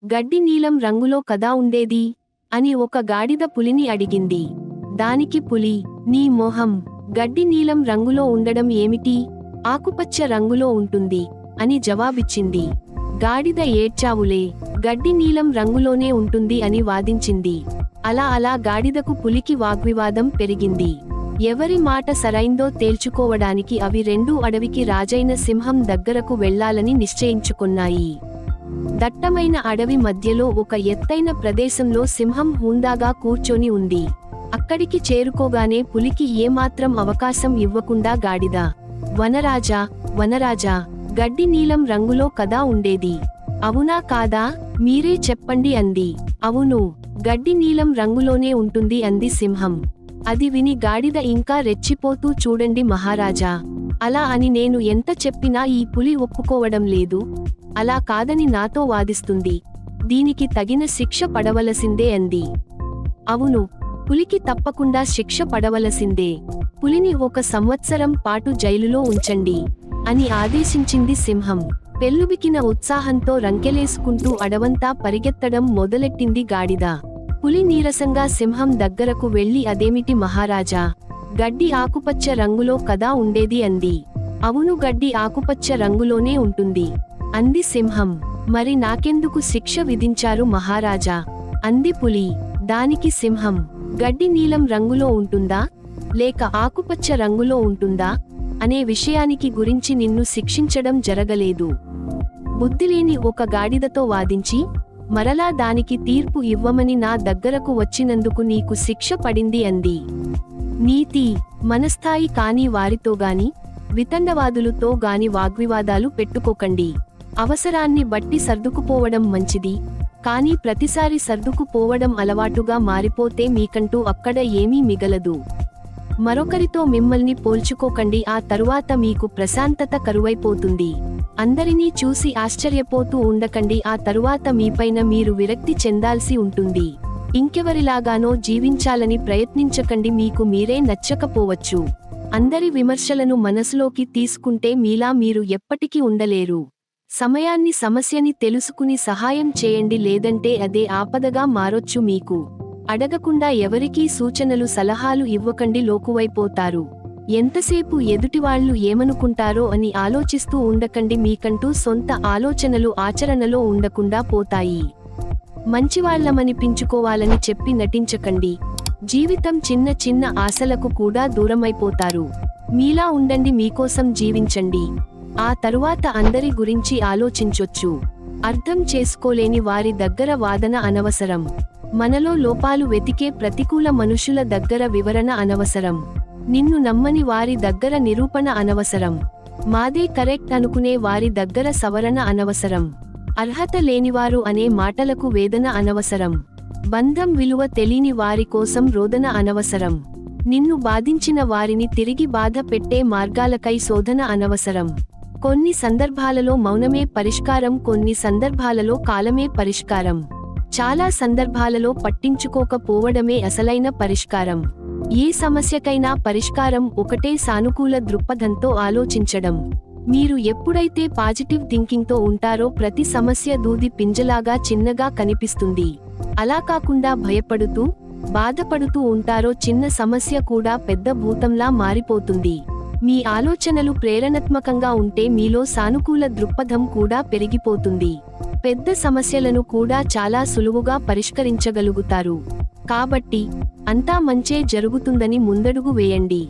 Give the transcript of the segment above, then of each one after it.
గడ్డి నీలం రంగులో కదా ఉండేది అని ఒక గాడిద పులిని అడిగింది. దానికి పులి, నీ మొహం, గడ్డి నీలం రంగులో ఉండడం ఏమిటి, ఆకుపచ్చ రంగులో ఉంటుంది అని జవాబిచ్చింది. గాడిద ఏడ్చావులే, గడ్డి నీలం రంగులోనే ఉంటుంది అని వాదించింది. అలా గాడిదకు పులికి వాగ్వివాదం పెరిగింది. ఎవరి మాట సరైందో తేల్చుకోవడానికి అవి రెండూ అడవికి రాజైన సింహం దగ్గరకు వెళ్లాలని నిశ్చయించుకున్నాయి. దట్టమైన అడవి మధ్యలో ఒక ఎత్తైన ప్రదేశంలో సింహం హుందాగా కూర్చొని ఉంది. అక్కడికి చేరుకోగానే పులికి ఏమాత్రం అవకాశం ఇవ్వకుండా గాడిద, వనరాజా, వనరాజా, గడ్డి నీలం రంగులో కదా ఉండేది, అవునా కాదా, మీరే చెప్పండి అంది. అవును, గడ్డి నీలం రంగులోనే ఉంటుంది అంది సింహం. అది విని గాడిద ఇంకా రెచ్చిపోతూ, చూడండి మహారాజా, అలా అని నేను ఎంత చెప్పినా ఈ పులి ఒప్పుకోవడం లేదు, అలా కాదని నాతో వాదిస్తుంది, దీనికి తగిన శిక్ష పడవలసిందే అంది. అవును, పులికి తప్పకుండా శిక్ష పడవలసిందే, పులిని 1 సంవత్సరం పాటు జైలులో ఉంచండి అని ఆదేశించింది సింహం. పెల్లుబికిన ఉత్సాహంతో రంకెలేసుకుంటూ అడవంతా పరిగెత్తడం మొదలెట్టింది గాడిద. పులి నీరసంగా సింహం దగ్గరకు వెళ్లి, అదేమిటి మహారాజా, గడ్డి ఆకుపచ్చ రంగులో కదా ఉండేది అంది. అవును, గడ్డి ఆకుపచ్చ రంగులోనే ఉంటుంది అంది సింహం. మరి నాకెందుకు శిక్ష విధించారు మహారాజా అంది పులి. దానికి సింహం, గడ్డి నీలం రంగులో ఉంటుందా లేక ఆకుపచ్చ రంగులో ఉంటుందా అనే విషయానికి గురించి నిన్ను శిక్షించడం జరగలేదు. బుద్ధిలేని ఒక గాడిదతో వాదించి మరలా దానికి తీర్పు ఇవ్వమని నా దగ్గరకు వచ్చినందుకు నీకు శిక్ష పడింది అంది. నీతి, మనస్థాయి కాని వారితోగాని, వితండవాదులతో గాని వాగ్వివాదాలు పెట్టుకోకండి. అవసరాన్ని బట్టి సర్దుకుపోవడం మంచిది, కానీ ప్రతిసారి సర్దుకుపోవడం అలవాటుగా మారిపోతే మీకంటూ అక్కడ ఏమీ మిగలదు. మరొకరితో మిమ్మల్ని పోల్చుకోకండి, ఆ తరువాత మీకు ప్రశాంతత కరువైపోతుంది. అందరినీ చూసి ఆశ్చర్యపోతూ ఉండకండి, ఆ తరువాత మీపైన మీరు విరక్తి చెందాల్సి ఉంటుంది. ఇంకెవరిలాగానో జీవించాలని ప్రయత్నించకండి, మీకు మీరే నచ్చకపోవచ్చు. అందరి విమర్శలను మనసులోకి తీసుకుంటే మీలా మీరు ఎప్పటికీ ఉండలేరు. సమయాన్ని సమస్యని తెలుసుకుని సహాయం చేయండి, లేదంటే అదే ఆపదగా మారొచ్చు మీకు. అడగకుండా ఎవరికీ సూచనలు సలహాలు ఇవ్వకండి, లోకువైపోతారు. ఎంతసేపు ఎదుటివాళ్లు ఏమనుకుంటారో అని ఆలోచిస్తూ ఉండకండి, మీకంటూ సొంత ఆలోచనలు ఆచరణలో ఉండకుండా పోతాయి. మంచివాళ్లమనిపించుకోవాలని చెప్పి నటించకండి, జీవితం చిన్న చిన్న ఆశలకు కూడా దూరమైపోతారు. మీలా ఉండండి, మీకోసం జీవించండి, ఆ తరువాత అందరి గురించి ఆలోచించొచ్చు. అర్థం చేసుకోలేని వారి దగ్గర వాదన అనవసరం. మనలో లోపాలు వెతికే ప్రతికూల మనుషుల దగ్గర వివరణ అనవసరం. నిన్ను నమ్మని వారి దగ్గర నిరూపణ అనవసరం. మాదే కరెక్ట్ అనుకునే వారి దగ్గర సవరణ అనవసరం. అర్హత లేనివారు అనే మాటలకు వేదన అనవసరం. బంధం విలువ తెలియని వారి కోసం రోదన అనవసరం. నిన్ను బాధించిన వారిని తిరిగి బాధ పెట్టే మార్గాలకై శోధన అనవసరం. కొన్ని సందర్భాలలో మౌనమే పరిష్కారం, కొన్ని సందర్భాలలో కాలమే పరిష్కారం. చాలా సందర్భాలలో పట్టించుకోకపోవడమే అసలైన పరిష్కారం. ఏ సమస్యకైనా పరిష్కారం ఒకటే, సానుకూల దృక్పథంతో ఆలోచించడం. మీరు ఎప్పుడైతే పాజిటివ్ థింకింగ్తో ఉంటారో ప్రతి సమస్య దూది పింజలాగా చిన్నగా కనిపిస్తుంది. అలా కాకుండా భయపడుతూ, బాధపడుతూ ఉంటారో చిన్న సమస్య కూడా పెద్ద భూతంలా మారిపోతుంది. మీ ఆలోచనలు ప్రేరణాత్మకంగా ఉంటే మీలో సానుకూల దృక్పథం కూడా పెరిగిపోతుంది. పెద్ద సమస్యలను కూడా చాలా సులువుగా పరిష్కరించగలుగుతారు. కాబట్టి అంతా మంచే జరుగుతుందని ముందడుగు వేయండి.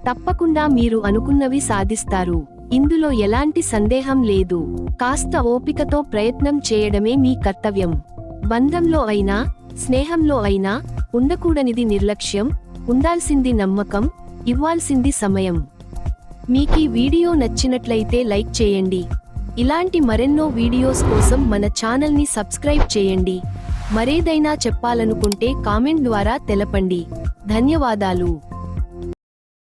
తప్పకుండా మీరు అనుకున్నవి సాధిస్తారు. ఇందులో ఎలాంటి సందేహం లేదు. కాస్త ఓపికతో ప్రయత్నం చేయడమే మీ కర్తవ్యం. బంధంలో అయినా, స్నేహంలో అయినా ఉండకూడనిది నిర్లక్ష్యం, ఉండాల్సింది నమ్మకం, ఇవ్వాల్సింది సమయం. మీకీ వీడియో నచ్చినట్లయితే లైక్ చేయండి. ఇలాంటి మరెన్నో వీడియోస్ కోసం మన ఛానల్ని సబ్స్క్రైబ్ చేయండి. మరేదైనా చెప్పాలనుకుంటే కామెంట్ ద్వారా తెలపండి. ధన్యవాదాలు.